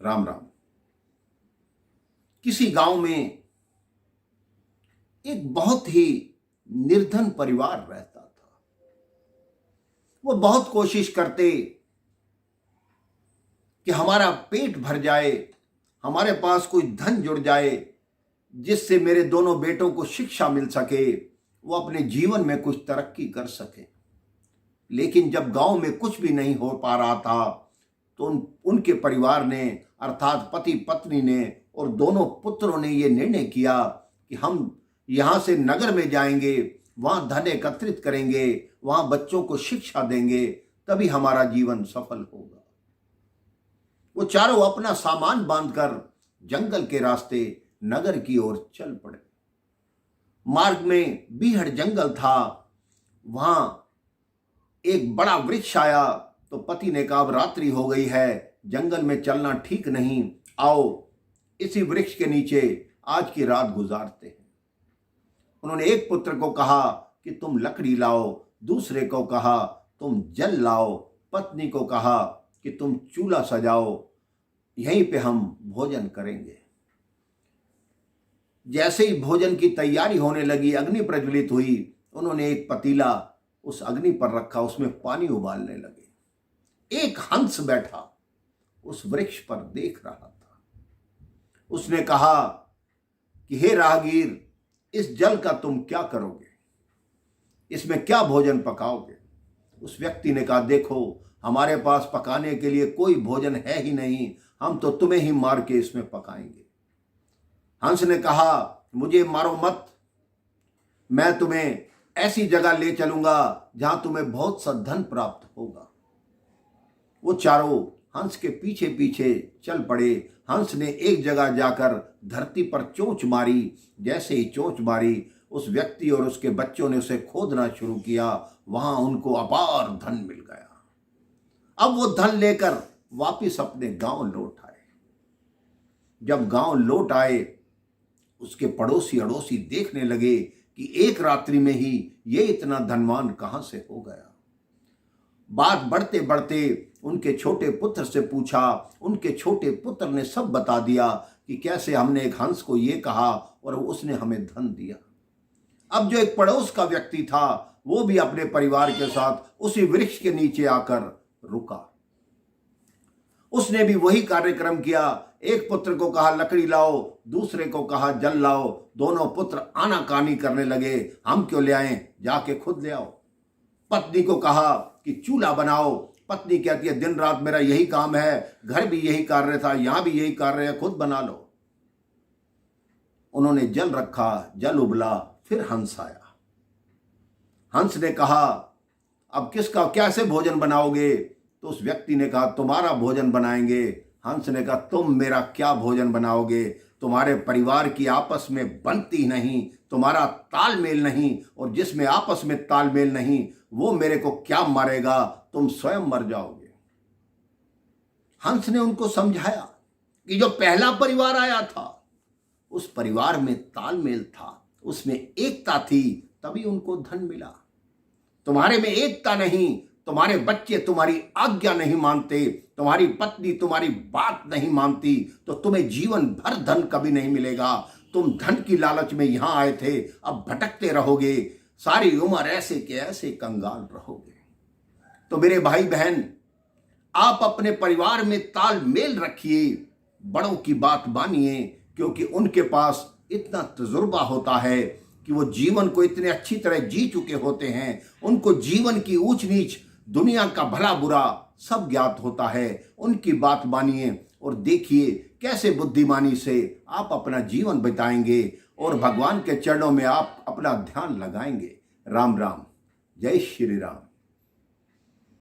राम राम। किसी गांव में एक बहुत ही निर्धन परिवार रहता था। वो बहुत कोशिश करते कि हमारा पेट भर जाए, हमारे पास कोई धन जुड़ जाए जिससे मेरे दोनों बेटों को शिक्षा मिल सके, वो अपने जीवन में कुछ तरक्की कर सके। लेकिन जब गांव में कुछ भी नहीं हो पा रहा था तो उनके परिवार ने अर्थात पति पत्नी ने और दोनों पुत्रों ने ये निर्णय किया कि हम यहाँ से नगर में जाएंगे, वहाँ धन एकत्रित करेंगे, वहाँ बच्चों को शिक्षा देंगे, तभी हमारा जीवन सफल होगा। वो चारों अपना सामान बांधकर जंगल के रास्ते नगर की ओर चल पड़े। मार्ग में बीहड़ जंगल था, वहां एक बड़ा वृक्ष आया तो पति ने कहा अब रात्रि हो गई है, जंगल में चलना ठीक नहीं, आओ इसी वृक्ष के नीचे आज की रात गुजारते हैं। उन्होंने एक पुत्र को कहा कि तुम लकड़ी लाओ, दूसरे को कहा तुम जल लाओ, पत्नी को कहा कि तुम चूल्हा सजाओ, यहीं पे हम भोजन करेंगे। जैसे ही भोजन की तैयारी होने लगी, अग्नि प्रज्वलित हुई, उन्होंने एक पतीला उस अग्नि पर रखा, उसमें पानी उबालने लगे। एक हंस बैठा उस वृक्ष पर देख रहा था। उसने कहा कि हे राहगीर, इस जल का तुम क्या करोगे, इसमें क्या भोजन पकाओगे? उस व्यक्ति ने कहा देखो, हमारे पास पकाने के लिए कोई भोजन है ही नहीं, हम तो तुम्हें ही मार के इसमें पकाएंगे। हंस ने कहा मुझे मारो मत, मैं तुम्हें ऐसी जगह ले चलूंगा जहां तुम्हें बहुत सा धन प्राप्त होगा। वो चारों हंस के पीछे पीछे चल पड़े। हंस ने एक जगह जाकर धरती पर चोंच मारी। जैसे ही चोंच मारी, उस व्यक्ति और उसके बच्चों ने उसे खोदना शुरू किया। वहां उनको अपार धन मिल गया। अब वो धन लेकर वापिस अपने गांव लौट आए। जब गांव लौट आए, उसके पड़ोसी अड़ोसी देखने लगे कि एक रात्रि में ही ये इतना धनवान कहां से हो गया। बात बढ़ते बढ़ते उनके छोटे पुत्र से पूछा। उनके छोटे पुत्र ने सब बता दिया कि कैसे हमने एक हंस को ये कहा और उसने हमें धन दिया। अब जो एक पड़ोस का व्यक्ति था, वो भी अपने परिवार के साथ उसी वृक्ष के नीचे आकर रुका। उसने भी वही कार्यक्रम किया। एक पुत्र को कहा लकड़ी लाओ, दूसरे को कहा जल लाओ। दोनों पुत्र आनाकानी करने लगे, हम क्यों ले आए, जाके खुद ले आओ। पत्नी को कहा कि चूल्हा बनाओ, पत्नी कहती है दिन रात मेरा यही काम है, घर भी यही कार्य था, यहां भी यही कार्य है, खुद बना लो। उन्होंने जल रखा, जल उबला, फिर हंस आया। हंस ने कहा अब किसका कैसे भोजन बनाओगे? तो उस व्यक्ति ने कहा तुम्हारा भोजन बनाएंगे। हंस ने कहा तुम मेरा क्या भोजन बनाओगे? तुम्हारे परिवार की आपस में बनती नहीं, तुम्हारा तालमेल नहीं, और जिसमें आपस में तालमेल नहीं वो मेरे को क्या मारेगा, तुम स्वयं मर जाओगे। हंस ने उनको समझाया कि जो पहला परिवार आया था उस परिवार में तालमेल था, उसमें एकता थी, तभी उनको धन मिला। तुम्हारे में एकता नहीं, तुम्हारे बच्चे तुम्हारी आज्ञा नहीं मानते, तुम्हारी पत्नी तुम्हारी बात नहीं मानती, तो तुम्हें जीवन भर धन कभी नहीं मिलेगा। तुम धन की लालच में यहां आए थे, अब भटकते रहोगे, सारी उम्र ऐसे के ऐसे कंगाल रहोगे। तो मेरे भाई बहन, आप अपने परिवार में तालमेल रखिए, बड़ों की बात मानिए, क्योंकि उनके पास इतना तजुर्बा होता है कि वो जीवन को इतने अच्छी तरह जी चुके होते हैं। उनको जीवन की ऊंच नीच, दुनिया का भला बुरा सब ज्ञात होता है। उनकी बात मानिए और देखिए कैसे बुद्धिमानी से आप अपना जीवन बिताएंगे और भगवान के चरणों में आप अपना ध्यान लगाएंगे। राम राम, जय श्री राम।